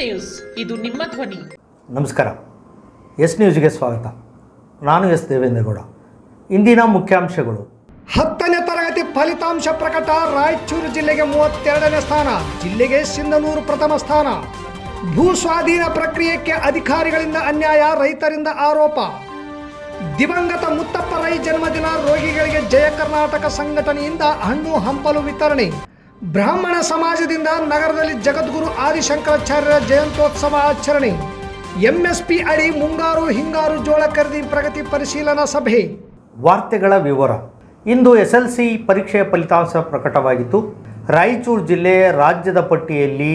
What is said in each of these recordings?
News, ಇದು ನಿಮ್ಮ ಧ್ವನಿ. ನಮಸ್ಕಾರ. ಎಸ್ ನ್ಯೂಸ್ಗೆ ಸ್ವಾಗತ. ನಾನು ಎಸ್ ದೇವೇಂದ್ರಗೌಡ. ಇಂದಿನ ಮುಖ್ಯಾಂಶಗಳು. 10ನೇ ತರಗತಿ ಫಲಿತಾಂಶ ಪ್ರಕಟ. ರಾಯಚೂರು ಜಿಲ್ಲೆಗೆ 32ನೇ ಸ್ಥಾನ, ಜಿಲ್ಲೆಗೆ ಸಿಂಧನೂರು ಪ್ರಥಮ ಸ್ಥಾನ. ಭೂ ಸ್ವಾಧೀನ ಪ್ರಕ್ರಿಯೆಗೆ ಅಧಿಕಾರಿಗಳಿಂದ ಅನ್ಯಾಯ, ರೈತರಿಂದ ಆರೋಪ. ದಿವಂಗತ ಮುತ್ತಪ್ಪ ರೈ ಜನ್ಮದಿನ, ರೋಗಿಗಳಿಗೆ ಜಯ ಕರ್ನಾಟಕ ಸಂಘಟನೆಯಿಂದ ಹಣ್ಣು ಹಂಪಲು ವಿತರಣೆ. ಬ್ರಾಹ್ಮಣ ಸಮಾಜದಿಂದ ನಗರದಲ್ಲಿ ಜಗದ್ಗುರು ಆದಿಶಂಕರಾಚಾರ್ಯರ ಜಯಂತ್ಯೋತ್ಸವ ಆಚರಣೆ. ಎಂಎಸ್ಪಿ ಅಡಿ ಮುಂಗಾರು ಹಿಂಗಾರು ಜೋಳ ಖರೀದಿ ಪ್ರಗತಿ ಪರಿಶೀಲನಾ ಸಭೆ. ವಾರ್ತೆಗಳ ವಿವರ. ಇಂದು SLC ಪರೀಕ್ಷೆಯ ಫಲಿತಾಂಶ ಪ್ರಕಟವಾಗಿತ್ತು. ರಾಯಚೂರು ಜಿಲ್ಲೆ ರಾಜ್ಯದ ಪಟ್ಟಿಯಲ್ಲಿ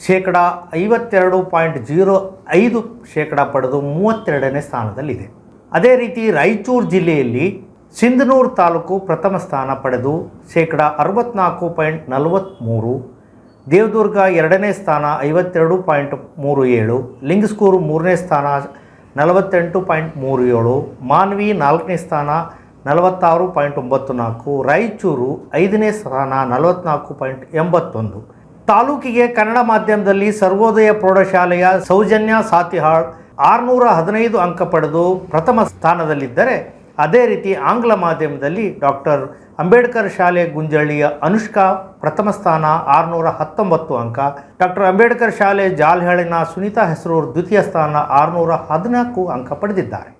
52.05% ಪಡೆದು 32ನೇ ಸ್ಥಾನದಲ್ಲಿದೆ. ಅದೇ ರೀತಿ ರಾಯಚೂರು ಜಿಲ್ಲೆಯಲ್ಲಿ ಸಿಂಧನೂರು ತಾಲೂಕು ಪ್ರಥಮ ಸ್ಥಾನ ಪಡೆದು 64.43%, ದೇವದುರ್ಗ 2ನೇ ಸ್ಥಾನ 52.37%, ಲಿಂಗಸ್ಕೂರು 3ನೇ ಸ್ಥಾನ 48.37%, ಮಾನ್ವಿ 4ನೇ ಸ್ಥಾನ 46.94%, ರಾಯಚೂರು 5ನೇ ಸ್ಥಾನ 44.81%. ತಾಲೂಕಿಗೆ ಕನ್ನಡ ಮಾಧ್ಯಮದಲ್ಲಿ ಸರ್ವೋದಯ ಪ್ರೌಢಶಾಲೆಯ ಸೌಜನ್ಯ ಸಾತಿಹಾಳ್ 615 ಅಂಕ ಪಡೆದು ಪ್ರಥಮ ಸ್ಥಾನದಲ್ಲಿದ್ದರೆ, ಅದೇ ರೀತಿ ಆಂಗ್ಲ ಮಾಧ್ಯಮದಲ್ಲಿ ಡಾಕ್ಟರ್ ಅಂಬೇಡ್ಕರ್ ಶಾಲೆ ಗುಂಜಳ್ಳಿಯ ಅನುಷ್ಕಾ ಪ್ರಥಮ ಸ್ಥಾನ 619 ಅಂಕ, ಡಾಕ್ಟರ್ ಅಂಬೇಡ್ಕರ್ ಶಾಲೆ ಜಾಲಹಳ್ಳಿನ ಸುನೀತಾ ಹೆಸರೂರು ದ್ವಿತೀಯ ಸ್ಥಾನ 614 ಅಂಕ ಪಡೆದಿದ್ದಾರೆ.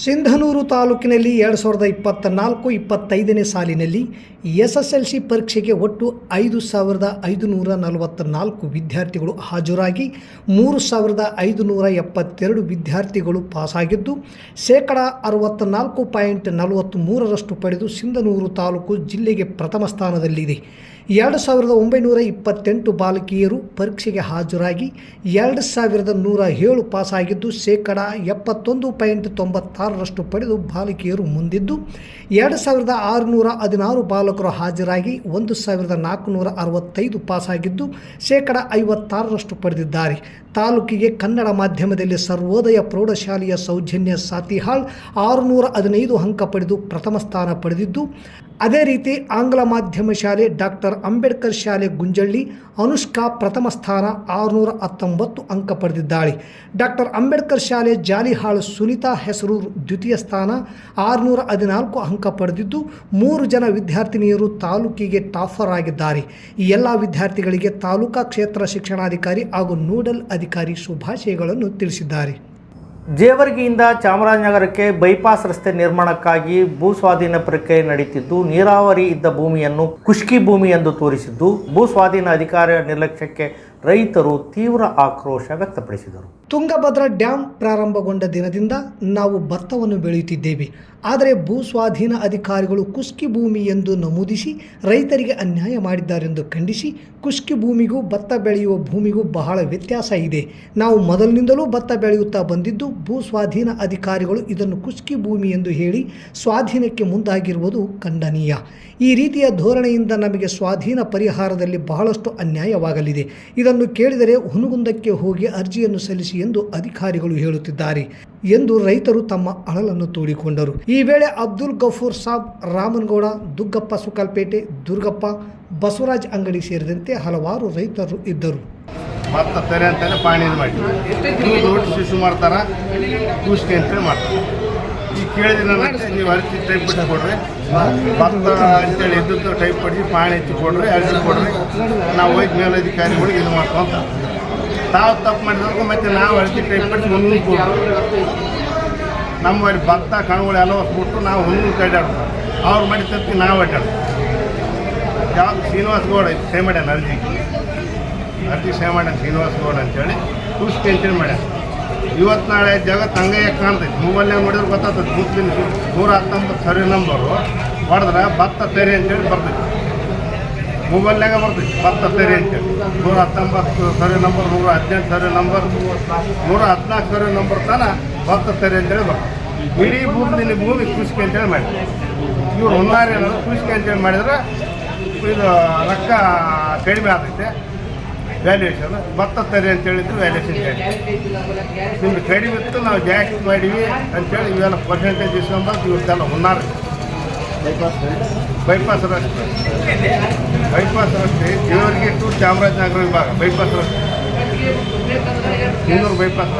ಸಿಂಧನೂರು ತಾಲೂಕಿನಲ್ಲಿ 2024-25ನೇ ಸಾಲಿನಲ್ಲಿ SSLC ಪರೀಕ್ಷೆಗೆ ಒಟ್ಟು 5,544 ವಿದ್ಯಾರ್ಥಿಗಳು ಹಾಜರಾಗಿ 3,572 ವಿದ್ಯಾರ್ಥಿಗಳು ಪಾಸಾಗಿದ್ದು 64.43% ಪಡೆದು ಸಿಂಧನೂರು ತಾಲೂಕು ಜಿಲ್ಲೆಗೆ ಪ್ರಥಮ ಸ್ಥಾನದಲ್ಲಿದೆ. 2,928 ಬಾಲಕಿಯರು ಪರೀಕ್ಷೆಗೆ ಹಾಜರಾಗಿ 2,107 ಪಾಸಾಗಿದ್ದು 71.96% ಪಡೆದು ಬಾಲಕಿಯರು ಮುಂದಿದ್ದು, 2,616 ಬಾಲಕರು ಹಾಜರಾಗಿ 1,465 ಪಾಸಾಗಿದ್ದು 56% ಪಡೆದಿದ್ದಾರೆ. ತಾಲೂಕಿಗೆ ಕನ್ನಡ ಮಾಧ್ಯಮದಲ್ಲಿ ಸರ್ವೋದಯ ಪ್ರೌಢಶಾಲೆಯ ಸೌಜನ್ಯ ಸಾತಿಹಾಳ್ 615 ಅಂಕ ಪಡೆದು ಪ್ರಥಮ ಸ್ಥಾನ ಪಡೆದಿದ್ದು, ಅದೇ ರೀತಿ ಆಂಗ್ಲ ಮಾಧ್ಯಮ ಶಾಲೆ ಡಾಕ್ಟರ್ ಅಂಬೇಡ್ಕರ್ ಶಾಲೆ ಗುಂಜಳ್ಳಿ ಅನುಷ್ಕಾ ಪ್ರಥಮ ಸ್ಥಾನ 619 ಅಂಕ ಪಡೆದಿದ್ದಾಳೆ. ಡಾಕ್ಟರ್ ಅಂಬೇಡ್ಕರ್ ಶಾಲೆ ಜಾಲಿಹಾಳ್ ಸುನೀತಾ ಹೆಸರೂರು ದ್ವಿತೀಯ ಸ್ಥಾನ 614 ಅಂಕ ಪಡೆದಿದ್ದು 3 ಜನ ವಿದ್ಯಾರ್ಥಿನಿಯರು ತಾಲೂಕಿಗೆ ಟಾಪರ್ ಆಗಿದ್ದಾರೆ. ಈ ಎಲ್ಲ ವಿದ್ಯಾರ್ಥಿಗಳಿಗೆ ತಾಲೂಕಾ ಕ್ಷೇತ್ರ ಶಿಕ್ಷಣಾಧಿಕಾರಿ ಹಾಗೂ ನೋಡಲ್ ಅಧಿಕಾರಿ ಶುಭಾಶಯಗಳನ್ನು ತಿಳಿಸಿದ್ದಾರೆ. ಜೇವರ್ಗಿಯಿಂದ ಚಾಮರಾಜನಗರಕ್ಕೆ ಬೈಪಾಸ್ ರಸ್ತೆ ನಿರ್ಮಾಣಕ್ಕಾಗಿ ಭೂ ಸ್ವಾಧೀನ ಪ್ರಕ್ರಿಯೆ ನಡೆಯುತ್ತಿದ್ದು, ನೀರಾವರಿ ಇದ್ದ ಭೂಮಿಯನ್ನು ಖುಷ್ಕಿ ಭೂಮಿ ಎಂದು ತೋರಿಸಿದ್ದು, ಭೂ ಸ್ವಾಧೀನ ಅಧಿಕಾರಿಯ ನಿರ್ಲಕ್ಷ್ಯಕ್ಕೆ ರೈತರು ತೀವ್ರ ಆಕ್ರೋಶ ವ್ಯಕ್ತಪಡಿಸಿದರು. ತುಂಗಭದ್ರಾ ಡ್ಯಾಂ ಪ್ರಾರಂಭಗೊಂಡ ದಿನದಿಂದ ನಾವು ಭತ್ತವನ್ನು ಬೆಳೆಯುತ್ತಿದ್ದೇವೆ. ಆದರೆ ಭೂ ಸ್ವಾಧೀನ ಅಧಿಕಾರಿಗಳು ಖುಷ್ಕಿ ಭೂಮಿ ಎಂದು ನಮೂದಿಸಿ ರೈತರಿಗೆ ಅನ್ಯಾಯ ಮಾಡಿದ್ದಾರೆಂದು ಖಂಡಿಸಿ, ಖುಷ್ಕಿ ಭೂಮಿಗೂ ಭತ್ತ ಬೆಳೆಯುವ ಭೂಮಿಗೂ ಬಹಳ ವ್ಯತ್ಯಾಸ ಇದೆ. ನಾವು ಮೊದಲಿನಿಂದಲೂ ಭತ್ತ ಬೆಳೆಯುತ್ತಾ ಬಂದಿದ್ದು, ಭೂ ಸ್ವಾಧೀನ ಅಧಿಕಾರಿಗಳು ಇದನ್ನು ಖುಷ್ಕಿ ಭೂಮಿ ಎಂದು ಹೇಳಿ ಸ್ವಾಧೀನಕ್ಕೆ ಮುಂದಾಗಿರುವುದು ಖಂಡನೀಯ. ಈ ರೀತಿಯ ಧೋರಣೆಯಿಂದ ನಮಗೆ ಸ್ವಾಧೀನ ಪರಿಹಾರದಲ್ಲಿ ಬಹಳಷ್ಟು ಅನ್ಯಾಯವಾಗಲಿದೆ. ಇದನ್ನು ಕೇಳಿದರೆ ಹುನಗುಂದಕ್ಕೆ ಹೋಗಿ ಅರ್ಜಿಯನ್ನು ಸಲ್ಲಿಸಿ ಎಂದು ಅಧಿಕಾರಿಗಳು ಹೇಳುತ್ತಿದ್ದಾರೆ ಎಂದು ರೈತರು ತಮ್ಮ ಅಳಲನ್ನು ತೋಡಿಕೊಂಡರು. ಈ ವೇಳೆ ಅಬ್ದುಲ್ ಗಫೂರ್ ಸಾಬ್, ರಾಮನಗೌಡ, ದುಗ್ಗಪ್ಪ ಸುಕಲ್ಪೇಟೆ, ದುರ್ಗಪ್ಪ, ಬಸವರಾಜ್ ಅಂಗಡಿ ಸೇರಿದಂತೆ ಹಲವಾರು ರೈತರು ಇದ್ದರು. ಭತ್ತ ತೆರೆ ಅಂತಲೇ ಪಾಣಿ ಮಾಡಿದ್ರು, ದೊಡ್ಡ ಶಿಶು ಮಾಡ್ತಾರೆ, ಖುಷ್ಕಿ ಅಂತೇಳಿ ಮಾಡ್ತಾರೆ. ಈಗ ಕೇಳಿದ್ರೆ ನೀವು ಅರ್ಜಿ ಟೈಪ್ ಪಟ್ಟಿ ಕೊಡ್ರಿ, ಭತ್ತ ಅಂತೇಳಿ ಇದ್ದದ್ದು ಟೈಪ್ ಪಟ್ಟಿ ಪಾಣಿ ಎತ್ತಿ ಕೊಡ್ರಿ, ಅರ್ಜಿ ಕೊಡ್ರಿ, ನಾವು ಹೋಗಿ ಮೇಲಧಿಕಾರಿಗಳಿಗೆ ಇದು ಮಾಡ್ಕೊಂತ ತಾವು ತಪ್ಪು ಮಾಡಿದಾಗ ಮತ್ತೆ ನಾವು ಅರ್ಜಿ ಟೈಪ್ ಪಟ್ಟಿ ಹುಣ್ಣು ಕೊಡ್ರಿ. ನಮ್ಮಲ್ಲಿ ಭತ್ತ ಕಣಗಳು ಎಲ್ಲ ಹೊಸ್ಬಿಟ್ಟು ನಾವು ಹುಣ್ಣು ಕೈಡಾಡ್ತೀವಿ, ಅವ್ರು ಮಾಡಿ ತಪ್ಪಿ ನಾವು ಅಡ್ಡಾಡ್ತೀವಿ. ಯಾವುದು ಶ್ರೀನಿವಾಸ ಗೌಡ ಸೇವ್ ಮಾಡ್ಯಾನ ಅರ್ಜಿ ಸೇವ್ ಮಾಡ್ಯಾನ ಶ್ರೀನಿವಾಸ ಗೌಡ ಅಂತೇಳಿ ಖುಷ್ಕಿ ಅಂತೇಳಿ ಮಾಡ್ಯಾನ. ಇವತ್ತು ನಾಳೆ ಜಗತ್ತು ಹಂಗೆ ಕಾಣ್ತೈತಿ. ಮೊಬೈಲ್ನಾಗ ನೋಡಿದ್ರೆ ಗೊತ್ತಾಗ್ತದೆ. ಮುಂದಿನ 119 ಸರ್ವೆ ನಂಬರು ಹೊಡೆದ್ರೆ ಭತ್ತ ತೆರೆ ಅಂತೇಳಿ ಬರ್ತೈತಿ, ಮೊಬೈಲ್ನಾಗ ಬರ್ತೈತಿ ಭತ್ತ ತೆರೆ ಅಂತೇಳಿ. 119 survey number, 118 survey number, 114 survey number ತನ ಭತ್ತ ತೆರೆ ಅಂತೇಳಿ ಬರ್ತದೆ. ಇಡೀ ಭೂಮಿ ಖುಷ್ಕಿ ಅಂತೇಳಿ ಮಾಡಿದ್ರು. ಇವ್ರು ಹೊನ್ನಾರಿ ಅನ್ನೋದು ಖುಷ್ಕಿ ಅಂತೇಳಿ ಮಾಡಿದ್ರೆ ಇದು ರೊಕ್ಕ ಕಡಿಮೆ ಆಗ್ತೈತೆ ವ್ಯಾಲ್ಯೂಯೇಷನ್. ಭತ್ತ ತೆರೆ ಅಂತೇಳಿದ್ರು ವ್ಯಾಲ್ಯೂಯೇಷನ್ ನಿಮ್ದು ಕಡಿಮೆ ಇತ್ತು, ನಾವು ಜಾಸ್ತಿ ಮಾಡೀವಿ ಅಂತೇಳಿ ಇವೆಲ್ಲ ಪರ್ಸೆಂಟೇಜ್ ಇಸ್ಕೊಂಬಂದು ಇವ್ರದ್ದೆಲ್ಲ ಹೊನ್ನಾರಿ ಬೈಪಾಸ್ ರಸ್ತೆ ಜೇವರ್ಗಿ ಟು ಚಾಮರಾಜನಗರ ವಿಭಾಗ ಬೈಪಾಸ್ ರಸ್ತೆ ಇನ್ನೂರು ಬೈಪಾಸ್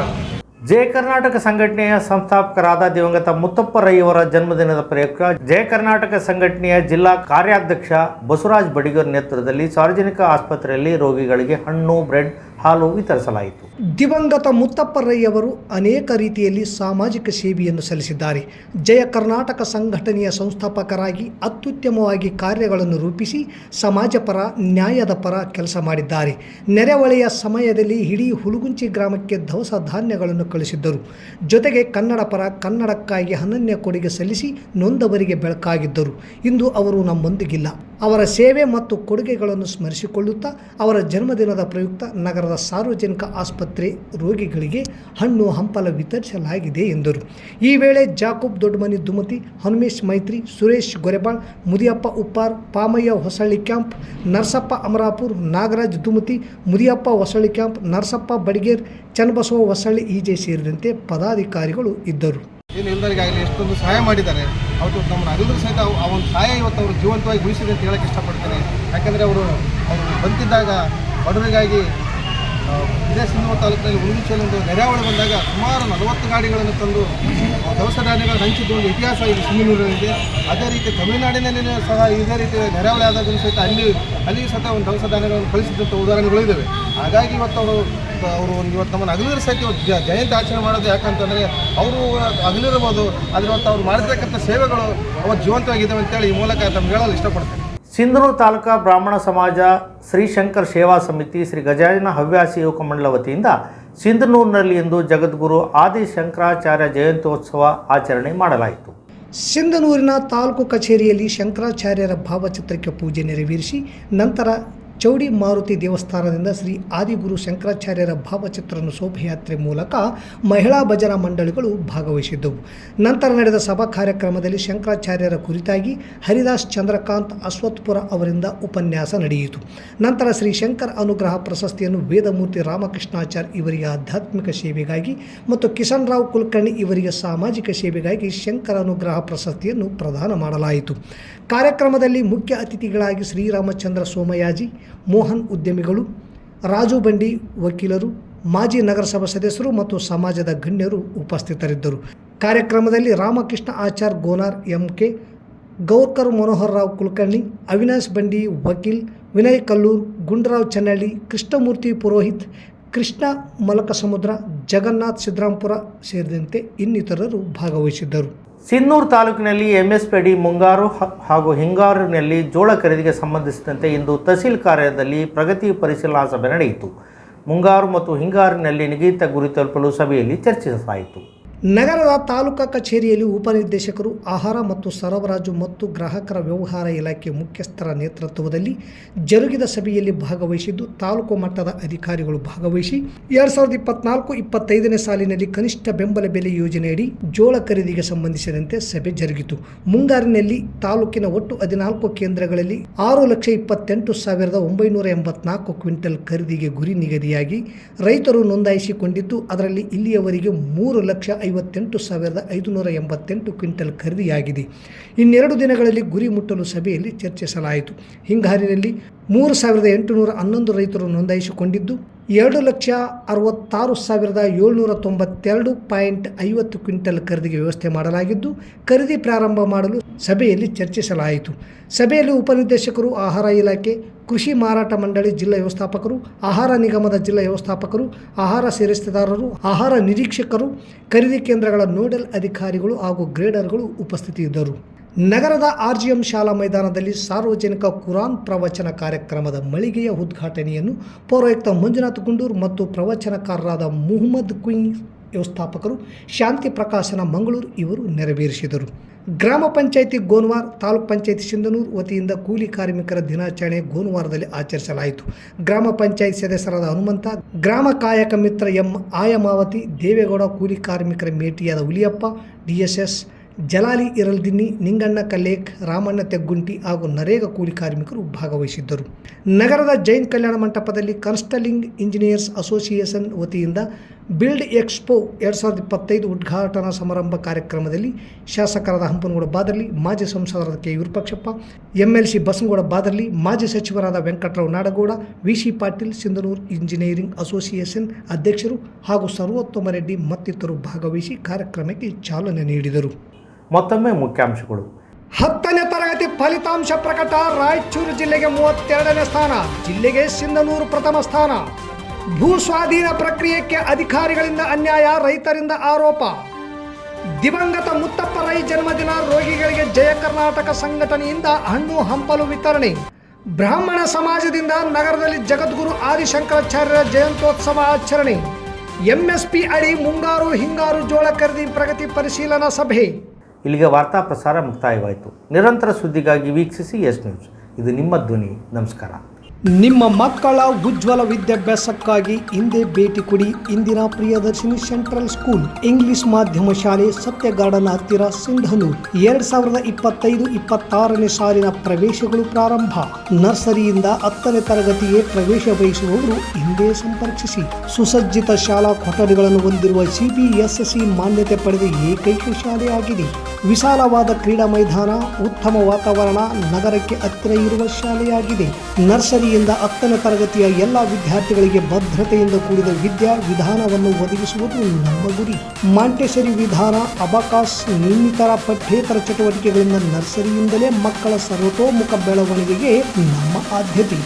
ಜಯ ಕರ್ನಾಟಕ ಸಂಘಟನೆಯ ಸಂಸ್ಥಾಪಕರಾದ ದಿವಂಗತ ಮುತ್ತಪ್ಪ ರೈಯವರ ಜನ್ಮದಿನದ ಪ್ರಯುಕ್ತ ಜಯ ಕರ್ನಾಟಕ ಸಂಘಟನೆಯ ಜಿಲ್ಲಾ ಕಾರ್ಯಾಧ್ಯಕ್ಷ ಬಸವರಾಜ್ ಬಡಿಗರ್ ನೇತೃತ್ವದಲ್ಲಿ ಸಾರ್ವಜನಿಕ ಆಸ್ಪತ್ರೆಯಲ್ಲಿ ರೋಗಿಗಳಿಗೆ ಹಣ್ಣು, ಬ್ರೆಡ್, ಹಾಲು ವಿತರಿಸಲಾಯಿತು. ದಿವಂಗತ ಮುತ್ತಪ್ಪ ರೈ ಅವರು ಅನೇಕ ರೀತಿಯಲ್ಲಿ ಸಾಮಾಜಿಕ ಸೇವೆಯನ್ನು ಸಲ್ಲಿಸಿದ್ದಾರೆ. ಜಯ ಕರ್ನಾಟಕ ಸಂಘಟನೆಯ ಸಂಸ್ಥಾಪಕರಾಗಿ ಅತ್ಯುತ್ತಮವಾಗಿ ಕಾರ್ಯಗಳನ್ನು ರೂಪಿಸಿ ಸಮಾಜಪರ, ನ್ಯಾಯದ ಪರ ಕೆಲಸ ಮಾಡಿದ್ದಾರೆ. ನೆರೆಹೊಳೆಯ ಸಮಯದಲ್ಲಿ ಇಡೀ ಹುಲಗುಂಚಿ ಗ್ರಾಮಕ್ಕೆ ದವಸ ಧಾನ್ಯಗಳನ್ನು ಕಳಿಸಿದ್ದರು. ಜೊತೆಗೆ ಕನ್ನಡ ಪರ, ಕನ್ನಡಕ್ಕಾಗಿ ಅನನ್ಯ ಕೊಡುಗೆ ಸಲ್ಲಿಸಿ ನೊಂದವರಿಗೆ ಬೆಳಕಾಗಿದ್ದರು. ಇಂದು ಅವರು ನಮ್ಮೊಂದಿಗಿಲ್ಲ. ಅವರ ಸೇವೆ ಮತ್ತು ಕೊಡುಗೆಗಳನ್ನು ಸ್ಮರಿಸಿಕೊಳ್ಳುತ್ತಾ ಅವರ ಜನ್ಮದಿನದ ಪ್ರಯುಕ್ತ ನಗರದ ಸಾರ್ವಜನಿಕ ಆಸ್ಪತ್ರೆ ರೋಗಿಗಳಿಗೆ ಹಣ್ಣು ಹಂಪಲ ವಿತರಿಸಲಾಗಿದೆ ಎಂದರು. ಈ ವೇಳೆ ಜಾಕೂಬ್ ದೊಡ್ಡಮನಿ ದುಮತಿ, ಹನುಮೇಶ್ ಮೈತ್ರಿ, ಸುರೇಶ್ ಗೊರೆಬಾಳ್, ಮುದಿಯಪ್ಪ ಉಪ್ಪಾರ್, ಪಾಮಯ್ಯ ಹೊಸಳ್ಳಿ ಕ್ಯಾಂಪ್, ನರಸಪ್ಪ ಅಮರಾಪುರ್, ನಾಗರಾಜ್ ದುಮತಿ, ಮುದಿಯಪ್ಪ ಹೊಸಳ್ಳಿ ಕ್ಯಾಂಪ್, ನರಸಪ್ಪ ಬಡಿಗೇರ್, ಚನ್ನಬಸವ ಹೊಸಳ್ಳಿ ಈಜೆ ಸೇರಿದಂತೆ ಪದಾಧಿಕಾರಿಗಳು ಇದ್ದರು. ಏನು ಇಲ್ದರಿಗಾಗಲಿ ಎಷ್ಟೊಂದು ಸಹಾಯ ಮಾಡಿದ್ದಾರೆ. ಅವತ್ತು ನಮ್ಮನ್ನು ಅಗಲಿದ್ರು ಸಹಿತ ಆ ಒಂದು ಸಹಾಯ ಇವತ್ತು ಅವರು ಜೀವಂತವಾಗಿ ಉಳಿಸಿದೆ ಅಂತ ಹೇಳಕ್ಕೆ ಇಷ್ಟಪಡ್ತೇನೆ. ಯಾಕಂದರೆ ಅವರು ಬಂತಿದ್ದಾಗ ಬಡವರಿಗಾಗಿ ಇದೇ ಸಿಂಧನೂರು ತಾಲೂಕಿನಲ್ಲಿ ಹುಲಗುಂಚಿಯಲ್ಲಿ ಒಂದು ನೆರೆಹಾವಳಿ ಬಂದಾಗ ಸುಮಾರು 40 ಗಾಡಿಗಳನ್ನು ತಂದು ದವಸ ಧಾನ್ಯಗಳನ್ನು ಹಂಚಿದ್ದು ಒಂದು ಇತಿಹಾಸ ಇಲ್ಲಿ ಸಿಂಧನೂರಿನಲ್ಲಿದೆ. ಅದೇ ರೀತಿ ತಮಿಳುನಾಡಿನಲ್ಲಿ ಸಹ ಇದೇ ರೀತಿ ನೆರೆಹಾವಳಿ ಆದಾಗಲೂ ಸಹಿತ ಅಲ್ಲಿಯೂ ಸಹಿತ ಒಂದು ದವಸ ಧಾನ್ಯಗಳನ್ನು ಕಳಿಸಿದಂಥ ಉದಾಹರಣೆಗಳು ಇದ್ದಾವೆ. ಹಾಗಾಗಿ ಇವತ್ತು ಅವರು ಇವತ್ತು ನಮ್ಮನ್ನು ಅಗಲಿದ್ರು ಸಹಿತ ಜಯಂತಿ ಆಚರಣೆ ಮಾಡೋದು ಯಾಕಂತಂದರೆ ಅವರು ಅಗಲಿರ್ಬೋದು, ಆದರೆ ಇವತ್ತು ಅವ್ರು ಮಾಡಿರ್ತಕ್ಕಂಥ ಸೇವೆಗಳು ಅವತ್ತು ಜೀವಂತವಾಗಿದ್ದಾವೆ ಅಂತೇಳಿ ಈ ಮೂಲಕ ತಮ್ಗೆ ಹೇಳಲು ಇಷ್ಟಪಡ್ತೇನೆ. ಸಿಂಧನೂರು ತಾಲೂಕಾ ಬ್ರಾಹ್ಮಣ ಸಮಾಜ, ಶ್ರೀಶಂಕರ್ ಸೇವಾ ಸಮಿತಿ, ಶ್ರೀ ಗಜಾನನ ಹವ್ಯಾಸಿ ಯುವಕ ಮಂಡಳ ವತಿಯಿಂದ ಸಿಂಧನೂರಿನಲ್ಲಿ ಇಂದು ಜಗದ್ಗುರು ಆದಿ ಶಂಕರಾಚಾರ್ಯ ಜಯಂತ್ಯೋತ್ಸವ ಆಚರಣೆ ಮಾಡಲಾಯಿತು. ಸಿಂಧನೂರಿನ ತಾಲೂಕು ಕಚೇರಿಯಲ್ಲಿ ಶಂಕರಾಚಾರ್ಯರ ಭಾವಚಿತ್ರಕ್ಕೆ ಪೂಜೆ ನೆರವೇರಿಸಿ ನಂತರ ಚೌಡಿ ಮಾರುತಿ ದೇವಸ್ಥಾನದಿಂದ ಶ್ರೀ ಆದಿಗುರು ಶಂಕರಾಚಾರ್ಯರ ಭಾವಚಿತ್ರವನ್ನು ಶೋಭಯಾತ್ರೆ ಮೂಲಕ ಮಹಿಳಾ ಭಜನಾ ಮಂಡಳಿಗಳು ಭಾಗವಹಿಸಿದ್ದವು. ನಂತರ ನಡೆದ ಸಭಾ ಕಾರ್ಯಕ್ರಮದಲ್ಲಿ ಶಂಕರಾಚಾರ್ಯರ ಕುರಿತಾಗಿ ಹರಿದಾಸ್ ಚಂದ್ರಕಾಂತ್ ಅಶ್ವತ್ಪುರ ಅವರಿಂದ ಉಪನ್ಯಾಸ ನಡೆಯಿತು. ನಂತರ ಶ್ರೀ ಶಂಕರ್ ಅನುಗ್ರಹ ಪ್ರಶಸ್ತಿಯನ್ನು ವೇದಮೂರ್ತಿ ರಾಮಕೃಷ್ಣಾಚಾರ್ಯ ಇವರಿಗೆ ಆಧ್ಯಾತ್ಮಿಕ ಸೇವೆಗಾಗಿ ಮತ್ತು ಕಿಸನ್ ರಾವ್ ಕುಲಕರ್ಣಿ ಇವರಿಗೆ ಸಾಮಾಜಿಕ ಸೇವೆಗಾಗಿ ಶಂಕರ ಅನುಗ್ರಹ ಪ್ರಶಸ್ತಿಯನ್ನು ಪ್ರದಾನ ಮಾಡಲಾಯಿತು. ಕಾರ್ಯಕ್ರಮದಲ್ಲಿ ಮುಖ್ಯ ಅತಿಥಿಗಳಾಗಿ ಶ್ರೀರಾಮಚಂದ್ರ ಸೋಮಯಾಜಿ, ಮೋಹನ್ ಉದ್ಯಮಿಗಳು, ರಾಜು ಬಂಡಿ ವಕೀಲರು, ಮಾಜಿ ನಗರಸಭಾ ಸದಸ್ಯರು ಮತ್ತು ಸಮಾಜದ ಗಣ್ಯರು ಉಪಸ್ಥಿತರಿದ್ದರು. ಕಾರ್ಯಕ್ರಮದಲ್ಲಿ ರಾಮಕೃಷ್ಣ ಆಚಾರ್ ಗೋನಾರ್, MK ಗೌರ್ಕರ್, ಮನೋಹರ್ ರಾವ್ ಕುಲಕರ್ಣಿ, ಅವಿನಾಶ್ ಬಂಡಿ ವಕೀಲ್, ವಿನಯ್ ಕಲ್ಲೂರ್, ಗುಂಡರಾವ್ ಚನ್ನಳ್ಳಿ, ಕೃಷ್ಣಮೂರ್ತಿ ಪುರೋಹಿತ್, ಕೃಷ್ಣ ಮಲಕಸಮುದ್ರ, ಜಗನ್ನಾಥ್ ಸಿದ್ದರಾಂಪುರ ಸೇರಿದಂತೆ ಇನ್ನಿತರರು ಭಾಗವಹಿಸಿದ್ದರು. ಸಿಂಧನೂರು ತಾಲೂಕಿನಲ್ಲಿ MSPಡಿ ಮುಂಗಾರು ಹಾಗೂ ಹಿಂಗಾರಿನಲ್ಲಿ ಜೋಳ ಖರೀದಿಗೆ ಸಂಬಂಧಿಸಿದಂತೆ ಇಂದು ತಹಸೀಲ್ ಕಾರ್ಯಾಲಯದಲ್ಲಿ ಪ್ರಗತಿ ಪರಿಶೀಲನಾ ಸಭೆ ನಡೆಯಿತು. ಮುಂಗಾರು ಮತ್ತು ಹಿಂಗಾರಿನಲ್ಲಿ ನಿಗದಿತ ಗುರಿ ತಲುಪಲು ಸಭೆಯಲ್ಲಿ ಚರ್ಚಿಸಲಾಯಿತು. ನಗರದ ತಾಲೂಕಾ ಕಚೇರಿಯಲ್ಲಿ ಉಪನಿರ್ದೇಶಕರು, ಆಹಾರ ಮತ್ತು ಸರಬರಾಜು ಮತ್ತು ಗ್ರಾಹಕರ ವ್ಯವಹಾರ ಇಲಾಖೆ ಮುಖ್ಯಸ್ಥರ ನೇತೃತ್ವದಲ್ಲಿ ಜರುಗಿದ ಸಭೆಯಲ್ಲಿ ಭಾಗವಹಿಸಿದ್ದು ತಾಲೂಕು ಮಟ್ಟದ ಅಧಿಕಾರಿಗಳು ಭಾಗವಹಿಸಿ 2024-25ನೇ ಸಾಲಿನಲ್ಲಿ ಕನಿಷ್ಠ ಬೆಂಬಲ ಬೆಲೆ ಯೋಜನೆಯಡಿ ಜೋಳ ಖರೀದಿಗೆ ಸಂಬಂಧಿಸಿದಂತೆ ಸಭೆ ಜರುಗಿತು. ಮುಂಗಾರಿನಲ್ಲಿ ತಾಲೂಕಿನ ಒಟ್ಟು 14 ಕೇಂದ್ರಗಳಲ್ಲಿ 6,28,984 ಕ್ವಿಂಟಲ್ ಖರೀದಿಗೆ ಗುರಿ ನಿಗದಿಯಾಗಿ ರೈತರು ನೋಂದಾಯಿಸಿಕೊಂಡಿದ್ದು ಅದರಲ್ಲಿ ಇಲ್ಲಿಯವರೆಗೆ 3,58,588 ಕ್ವಿಂಟಲ್ ಖರೀದಿಯಾಗಿದೆ. ಇನ್ನೆರಡು ದಿನಗಳಲ್ಲಿ ಗುರಿ ಮುಟ್ಟಲು ಸಭೆಯಲ್ಲಿ ಚರ್ಚಿಸಲಾಯಿತು. ಹಿಂಗಾರಿನಲ್ಲಿ 3,811 ರೈತರು ನೋಂದಾಯಿಸಿಕೊಂಡಿದ್ದು 2,66,792.50 ಕ್ವಿಂಟಲ್ ಖರೀದಿಗೆ ವ್ಯವಸ್ಥೆ ಮಾಡಲಾಗಿದ್ದು ಖರೀದಿ ಪ್ರಾರಂಭ ಮಾಡಲು ಸಭೆಯಲ್ಲಿ ಚರ್ಚಿಸಲಾಯಿತು. ಸಭೆಯಲ್ಲಿ ಉಪನಿರ್ದೇಶಕರು, ಆಹಾರ ಇಲಾಖೆ, ಕೃಷಿ ಮಾರಾಟ ಮಂಡಳಿ ಜಿಲ್ಲಾ ವ್ಯವಸ್ಥಾಪಕರು, ಆಹಾರ ನಿಗಮದ ಜಿಲ್ಲಾ ವ್ಯವಸ್ಥಾಪಕರು, ಆಹಾರ ಸೇರಿಸ್ತೆದಾರರು, ಆಹಾರ ನಿರೀಕ್ಷಕರು, ಖರೀದಿ ಕೇಂದ್ರಗಳ ನೋಡಲ್ ಅಧಿಕಾರಿಗಳು ಹಾಗೂ ಗ್ರೇಡರ್ಗಳು ಉಪಸ್ಥಿತಿಯಿದ್ದರು. ನಗರದ RGM ಶಾಲಾ ಮೈದಾನದಲ್ಲಿ ಸಾರ್ವಜನಿಕ ಕುರಾನ್ ಪ್ರವಚನ ಕಾರ್ಯಕ್ರಮದ ಮಳಿಗೆಯ ಉದ್ಘಾಟನೆಯನ್ನು ಪೌರಾಯುಕ್ತ ಮಂಜುನಾಥ್ ಗುಂಡೂರ್ ಮತ್ತು ಪ್ರವಚನಕಾರರಾದ ಮುಹಮ್ಮದ್ ಕುಯಿ ವ್ಯವಸ್ಥಾಪಕರು ಶಾಂತಿ ಪ್ರಕಾಶನ ಮಂಗಳೂರು ಇವರು ನೆರವೇರಿಸಿದರು. ಗ್ರಾಮ ಪಂಚಾಯಿತಿ ಗೋನ್ವಾರ್, ತಾಲೂಕ್ ಪಂಚಾಯಿತಿ ಸಿಂಧನೂರು ವತಿಯಿಂದ ಕೂಲಿ ಕಾರ್ಮಿಕರ ದಿನಾಚರಣೆ ಗೋನ್ವಾರದಲ್ಲಿ ಆಚರಿಸಲಾಯಿತು. ಗ್ರಾಮ ಪಂಚಾಯಿತಿ ಸದಸ್ಯರಾದ ಹನುಮಂತ, ಗ್ರಾಮ ಕಾಯಕ ಮಿತ್ರ M ಆಯಮಾವತಿ, ದೇವೇಗೌಡ, ಕೂಲಿ ಕಾರ್ಮಿಕರ ಮೇಟಿಯಾದ ಹುಲಿಯಪ್ಪ, DSS ಜಲಾಲಿ ಇರಲ್ದಿನ್ನಿ, ನಿಂಗಣ್ಣ ಕಲ್ಲೇಕ್, ರಾಮಣ್ಣ ತೆಗ್ಗುಂಟಿ ಹಾಗೂ ನರೇಗಾ ಕೂಲಿ ಕಾರ್ಮಿಕರು ಭಾಗವಹಿಸಿದ್ದರು. ನಗರದ ಜೈನ್ ಕಲ್ಯಾಣ ಮಂಟಪದಲ್ಲಿ ಕನ್ಸ್ಟ್ರಕ್ಟಿಂಗ್ ಇಂಜಿನಿಯರ್ಸ್ ಅಸೋಸಿಯೇಷನ್ ವತಿಯಿಂದ ಬಿಲ್ಡ್ ಎಕ್ಸ್ಪೋ 2025 ಉದ್ಘಾಟನಾ ಸಮಾರಂಭ ಕಾರ್ಯಕ್ರಮದಲ್ಲಿ ಶಾಸಕರಾದ ಹಂಪನಗೌಡ ಬಾದರ್ಲಿ, ಮಾಜಿ ಸಂಸದರಾದ ಕೆ ವಿರೂಪಾಕ್ಷಪ್ಪ, MLC ಬಸನಗೌಡ ಬಾದರ್ಲಿ, ಮಾಜಿ ಸಚಿವರಾದ Venkatarao Nadagouda, VC Patil, Sindhanur engineering association ಅಧ್ಯಕ್ಷರು ಹಾಗೂ ಸರ್ವೋತ್ತಮ ರೆಡ್ಡಿ ಮತ್ತಿತರರು ಭಾಗವಹಿಸಿ ಕಾರ್ಯಕ್ರಮಕ್ಕೆ ಚಾಲನೆ ನೀಡಿದರು. ಮತ್ತೊಮ್ಮೆ ಮುಖ್ಯಾಂಶಗಳು. 10ನೇ ತರಗತಿ ಫಲಿತಾಂಶ ಪ್ರಕಟ. ರಾಯಚೂರು ಜಿಲ್ಲೆಗೆ 32ನೇ ಸ್ಥಾನ, ಜಿಲ್ಲೆಗೆ ಸಿಂಧನೂರು ಪ್ರಥಮ ಸ್ಥಾನ. ಭೂ ಸ್ವಾಧೀನ ಪ್ರಕ್ರಿಯೆಗೆ ಅಧಿಕಾರಿಗಳಿಂದ ಅನ್ಯಾಯ, ರೈತರಿಂದ ಆರೋಪ. ದಿವಂಗತ ಮುತ್ತಪ್ಪ ರೈ ಜನ್ಮದಿನ, ರೋಗಿಗಳಿಗೆ ಜಯ ಕರ್ನಾಟಕ ಸಂಘಟನೆಯಿಂದ ಹಣ್ಣು ಹಂಪಲು ವಿತರಣೆ. ಬ್ರಾಹ್ಮಣ ಸಮಾಜದಿಂದ ನಗರದಲ್ಲಿ ಜಗದ್ಗುರು ಆದಿಶಂಕರಾಚಾರ್ಯರ ಜಯಂತ್ಯೋತ್ಸವ ಆಚರಣೆ. MSP ಅಡಿ ಮುಂಗಾರು ಹಿಂಗಾರು ಜೋಳ ಖರೀದಿ ಪ್ರಗತಿ ಪರಿಶೀಲನಾ ಸಭೆ. ಇಲ್ಲಿಗೆ ವಾರ್ತಾ ಪ್ರಸಾರ ಮುಕ್ತಾಯವಾಯಿತು. ನಿರಂತರ ಸುದ್ದಿಗಾಗಿ ವೀಕ್ಷಿಸಿ ಎಸ್ ನ್ಯೂಸ್. ಇದು ನಿಮ್ಮ ಧ್ವನಿ. ನಮಸ್ಕಾರ. ನಿಮ್ಮ ಮಕ್ಕಳ ಉಜ್ವಲ ವಿದ್ಯಾಭ್ಯಾಸಕ್ಕಾಗಿ ಹಿಂದೆ ಭೇಟಿ ಕೊಡಿ Indira Priyadarshini central school English ಮಾಧ್ಯಮ ಶಾಲೆ, ಸತ್ಯ ಗಾರ್ಡನ್ ಹತ್ತಿರ, ಸಿಂಧನೂರು. 2025-26ನೇ ಸಾಲಿನ ಪ್ರವೇಶಗಳು ಪ್ರಾರಂಭ. ನರ್ಸರಿಯಿಂದ 10ನೇ ತರಗತಿಗೆ ಪ್ರವೇಶ ಬಯಸುವವರು ಹಿಂದೆ ಸಂಪರ್ಕಿಸಿ. ಸುಸಜ್ಜಿತ ಶಾಲಾ ಕೊಠಡಿಗಳನ್ನು ಹೊಂದಿರುವ CBSC ಮಾನ್ಯತೆ ಪಡೆದ ಏಕೈಕ ಶಾಲೆಯಾಗಿದೆ. ವಿಶಾಲವಾದ ಕ್ರೀಡಾ ಮೈದಾನ, ಉತ್ತಮ ವಾತಾವರಣ, ನಗರಕ್ಕೆ ಹತ್ತಿರ ಇರುವ ಶಾಲೆಯಾಗಿದೆ. ನರ್ಸರಿಯಿಂದ 10ನೇ ತರಗತಿಯ ಎಲ್ಲ ವಿದ್ಯಾರ್ಥಿಗಳಿಗೆ ಭದ್ರತೆಯಿಂದ ಕೂಡಿದ ವಿದ್ಯಾ ವಿಧಾನವನ್ನು ಒದಗಿಸುವುದು ನಮ್ಮ ಗುರಿ. ಮಾಂಟೆಸರಿ ವಿಧಾನ, ಅಬಕಾಸ್, ಇನ್ನಿತರ ಪಠ್ಯೇತರ ಚಟುವಟಿಕೆಗಳಿಂದ ನರ್ಸರಿಯಿಂದಲೇ ಮಕ್ಕಳ ಸರ್ವತೋಮುಖ ಬೆಳವಣಿಗೆಗೆ ನಮ್ಮ ಆದ್ಯತೆ.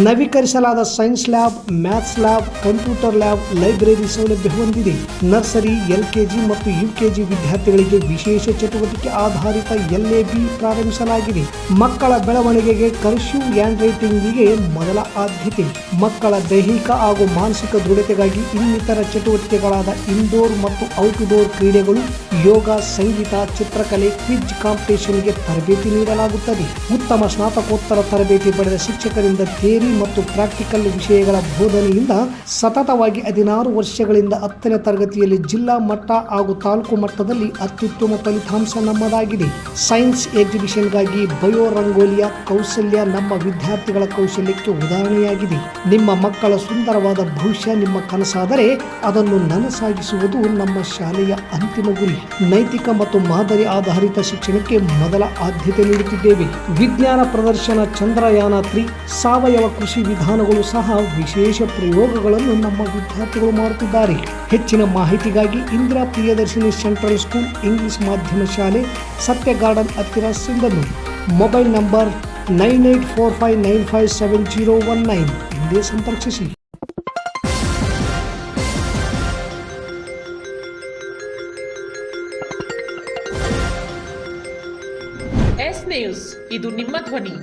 ನವೀಕರಿಸಲಾದ science lab, maths lab, computer lab, library ಸೌಲಭ್ಯ ಹೊಂದಿದೆ. ನರ್ಸರಿ, LKG ಮತ್ತು UKG ವಿದ್ಯಾರ್ಥಿಗಳಿಗೆ ವಿಶೇಷ ಚಟುವಟಿಕೆ ಆಧಾರಿತ LAB ಪ್ರಾರಂಭಿಸಲಾಗಿದೆ. ಮಕ್ಕಳ ಬೆಳವಣಿಗೆಗೆ ಕರ್ಸಿವ್ ಹ್ಯಾಂಡ್ ರೈಟಿಂಗಿಗೆ ಮೊದಲ ಆದ್ಯತೆ. ಮಕ್ಕಳ ದೈಹಿಕ ಹಾಗೂ ಮಾನಸಿಕ ದೃಢತೆಗಾಗಿ ಇನ್ನಿತರ ಚಟುವಟಿಕೆಗಳಾದ ಇಂಡೋರ್ ಮತ್ತು ಔಟ್ಡೋರ್ ಕ್ರೀಡೆಗಳು, ಯೋಗ, ಸಂಗೀತ, ಚಿತ್ರಕಲೆ, ಕ್ವಿಜ್ ಕಾಂಪಿಟೇಷನ್ಗೆ ತರಬೇತಿ ನೀಡಲಾಗುತ್ತದೆ. ಉತ್ತಮ ಸ್ನಾತಕೋತ್ತರ ತರಬೇತಿ ಪಡೆದ ಶಿಕ್ಷಕರಿಂದ ಥಿಯರಿ ಮತ್ತು ಪ್ರಾಕ್ಟಿಕಲ್ ವಿಷಯಗಳ ಬೋಧನೆಯಿಂದ ಸತತವಾಗಿ 16 ವರ್ಷಗಳಿಂದ 10ನೇ ತರಗತಿಯಲ್ಲಿ ಜಿಲ್ಲಾ ಮಟ್ಟ ಹಾಗೂ ತಾಲೂಕು ಮಟ್ಟದಲ್ಲಿ ಅತ್ಯುತ್ತಮ ಫಲಿತಾಂಶ ನಮ್ಮದಾಗಿದೆ. ಸೈನ್ಸ್ ಎಕ್ಸಿಬಿಷನ್ಗಾಗಿ ಬಯೋ ರಂಗೋಲಿಯ ಕೌಶಲ್ಯ ನಮ್ಮ ವಿದ್ಯಾರ್ಥಿಗಳ ಕೌಶಲ್ಯಕ್ಕೆ ಉದಾಹರಣೆಯಾಗಿದೆ. ನಿಮ್ಮ ಮಕ್ಕಳ ಸುಂದರವಾದ ಭವಿಷ್ಯ ನಿಮ್ಮ ಕನಸಾದರೆ ಅದನ್ನು ನನಸಾಗಿಸುವುದು ನಮ್ಮ ಶಾಲೆಯ ಅಂತಿಮ ಗುರಿ. ನೈತಿಕ ಮತ್ತು ಮಾದರಿ ಆಧಾರಿತ ಶಿಕ್ಷಣಕ್ಕೆ ಮೊದಲ ಆದ್ಯತೆ ನೀಡುತ್ತಿದ್ದೇವೆ. ವಿಜ್ಞಾನ ಪ್ರದರ್ಶನ, ಚಂದ್ರಯಾನ 3, ಸಾವಯವ ಕೃಷಿ ವಿಧಾನಗಳು ಸಹ ವಿಶೇಷ ಪ್ರಯೋಗಗಳನ್ನು ನಮ್ಮ ವಿದ್ಯಾರ್ಥಿಗಳು ಮಾಡುತ್ತಿದ್ದಾರೆ. ಹೆಚ್ಚಿನ ಮಾಹಿತಿಗಾಗಿ Indira Priyadarshini central school English ಮಾಧ್ಯಮ ಶಾಲೆ, ಸತ್ಯ ಗಾರ್ಡನ್ ಹತ್ತಿರ, ಸಿಂಧನೂರು. ಮೊಬೈಲ್ ನಂಬರ್ 9845957019 ಹಿಂದೆ ಸಂಪರ್ಕಿಸಿ. ಎಸ್ ನ್ಯೂಸ್, ಇದು ನಿಮ್ಮ ಧ್ವನಿ.